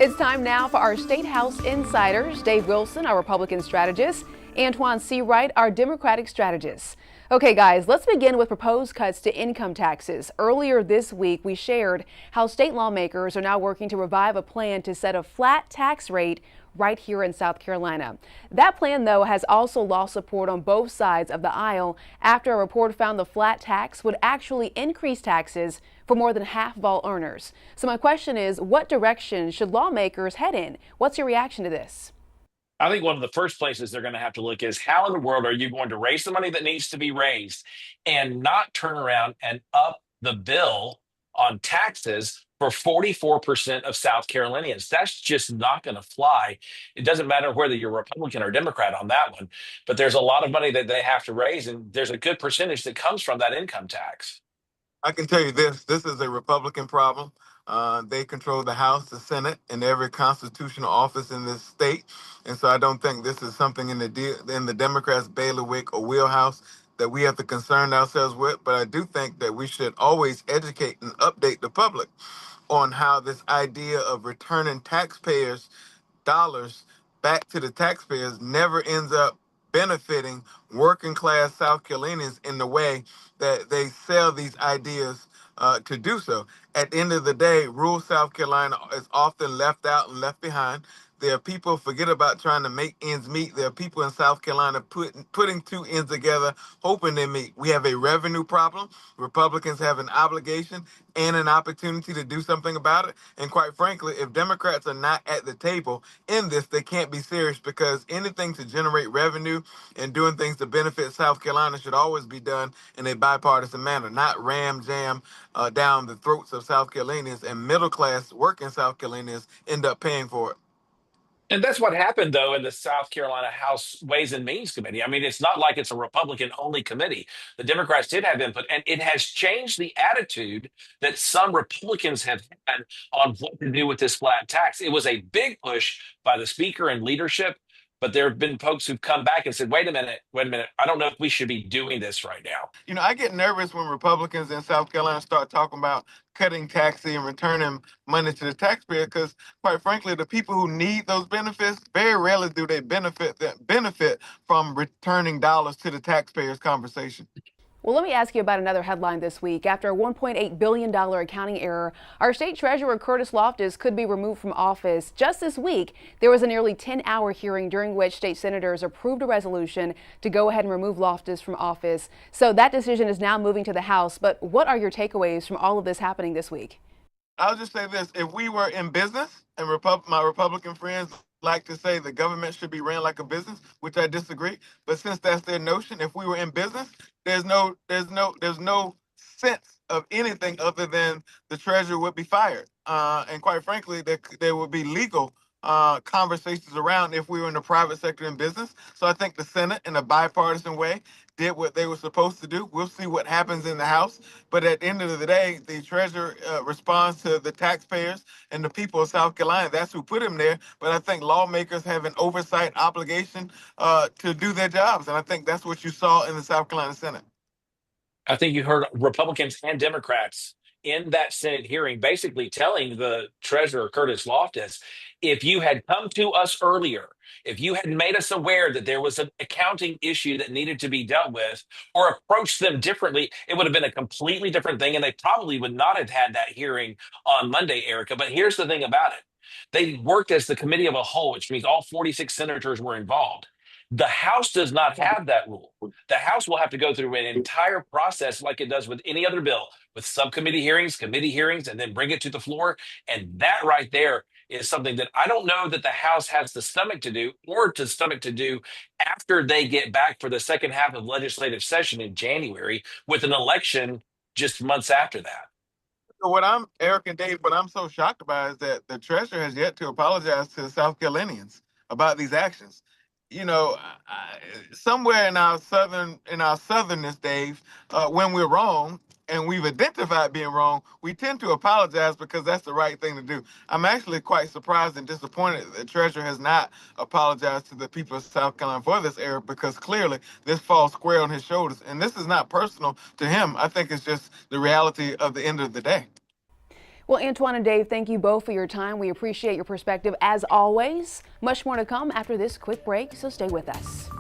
It's time now for our State House Insiders. Dave Wilson, our Republican strategist, Antoine Seawright, our Democratic strategist. Okay, guys, let's begin with proposed cuts to income taxes. Earlier this week, we shared how state lawmakers are now working to revive a plan to set a flat tax rate right here in South Carolina. That plan, though, has also lost support on both sides of the aisle after a report found the flat tax would actually increase taxes for more than half of all earners. So my question is, what direction should lawmakers head in? What's your reaction to this? I think one of the first places they're going to have to look is how in the world are you going to raise the money that needs to be raised and not turn around and up the bill on taxes for 44% of South Carolinians? That's just not going to fly. It doesn't matter whether you're Republican or Democrat on that one, but there's a lot of money that they have to raise, and there's a good percentage that comes from that income tax. I can tell you this is a Republican problem. They control the House, the Senate, and every constitutional office in this state. And so I don't think this is something in the Democrats' bailiwick or wheelhouse that we have to concern ourselves with. But I do think that we should always educate and update the public on how this idea of returning taxpayers' dollars back to the taxpayers never ends up benefiting working class South Carolinians in the way that they sell these ideas to do so. At the end of the day, rural South Carolina is often left out and left behind. There are people forget about trying to make ends meet. There are people in South Carolina putting two ends together, hoping they meet. We have a revenue problem. Republicans have an obligation and an opportunity to do something about it. And quite frankly, if Democrats are not at the table in this, they can't be serious, because anything to generate revenue and doing things to benefit South Carolina should always be done in a bipartisan manner, not ram jam down the throats of South Carolinians, and middle class working South Carolinians end up paying for it. And that's what happened, though, in the South Carolina House Ways and Means Committee. I mean, it's not like it's a Republican only committee. The Democrats did have input, and it has changed the attitude that some Republicans have had on what to do with this flat tax. It was a big push by the speaker and leadership, but there have been folks who've come back and said, wait a minute, I don't know if we should be doing this right now. I get nervous when Republicans in South Carolina start talking about cutting taxes and returning money to the taxpayer, because quite frankly, the people who need those benefits, very rarely do they benefit from returning dollars to the taxpayers conversation. Well, let me ask you about another headline this week. After a $1.8 billion accounting error, our state treasurer, Curtis Loftus, could be removed from office. Just this week, there was a nearly 10-hour hearing during which state senators approved a resolution to go ahead and remove Loftus from office. So that decision is now moving to the House. But what are your takeaways from all of this happening this week? I'll just say this. If we were in business, and my Republican friends like to say the government should be ran like a business, which I disagree. But since that's their notion, if we were in business, there's no sense of anything other than the treasurer would be fired. And quite frankly, there would be legal conversations around if we were in the private sector in business. So I think the Senate, in a bipartisan way, did what they were supposed to do. We'll see what happens in the House. But at the end of the day, the treasurer responds to the taxpayers and the people of South Carolina. That's who put him there. But I think lawmakers have an oversight obligation to do their jobs. And I think that's what you saw in the South Carolina Senate. I think you heard Republicans and Democrats in that Senate hearing basically telling the treasurer, Curtis Loftus, if you had come to us earlier, if you had made us aware that there was an accounting issue that needed to be dealt with, or approached them differently, it would have been a completely different thing. And they probably would not have had that hearing on Monday, Erica. But here's the thing about it. They worked as the committee of a whole, which means all 46 senators were involved. The House does not have that rule. The House will have to go through an entire process like it does with any other bill, with subcommittee hearings, committee hearings, and then bring it to the floor. And that right there is something that I don't know that the House has the stomach to do, or to stomach to do after they get back for the second half of legislative session in January, with an election just months after that. So Eric and Dave, what I'm so shocked about is that the treasurer has yet to apologize to the South Carolinians about these actions. Somewhere in our southernness, Dave, when we're wrong and we've identified being wrong, we tend to apologize because that's the right thing to do. I'm actually quite surprised and disappointed that the treasurer has not apologized to the people of South Carolina for this error, because clearly this falls square on his shoulders. And this is not personal to him. I think it's just the reality of the end of the day. Well, Antoine and Dave, thank you both for your time. We appreciate your perspective as always. Much more to come after this quick break, so stay with us.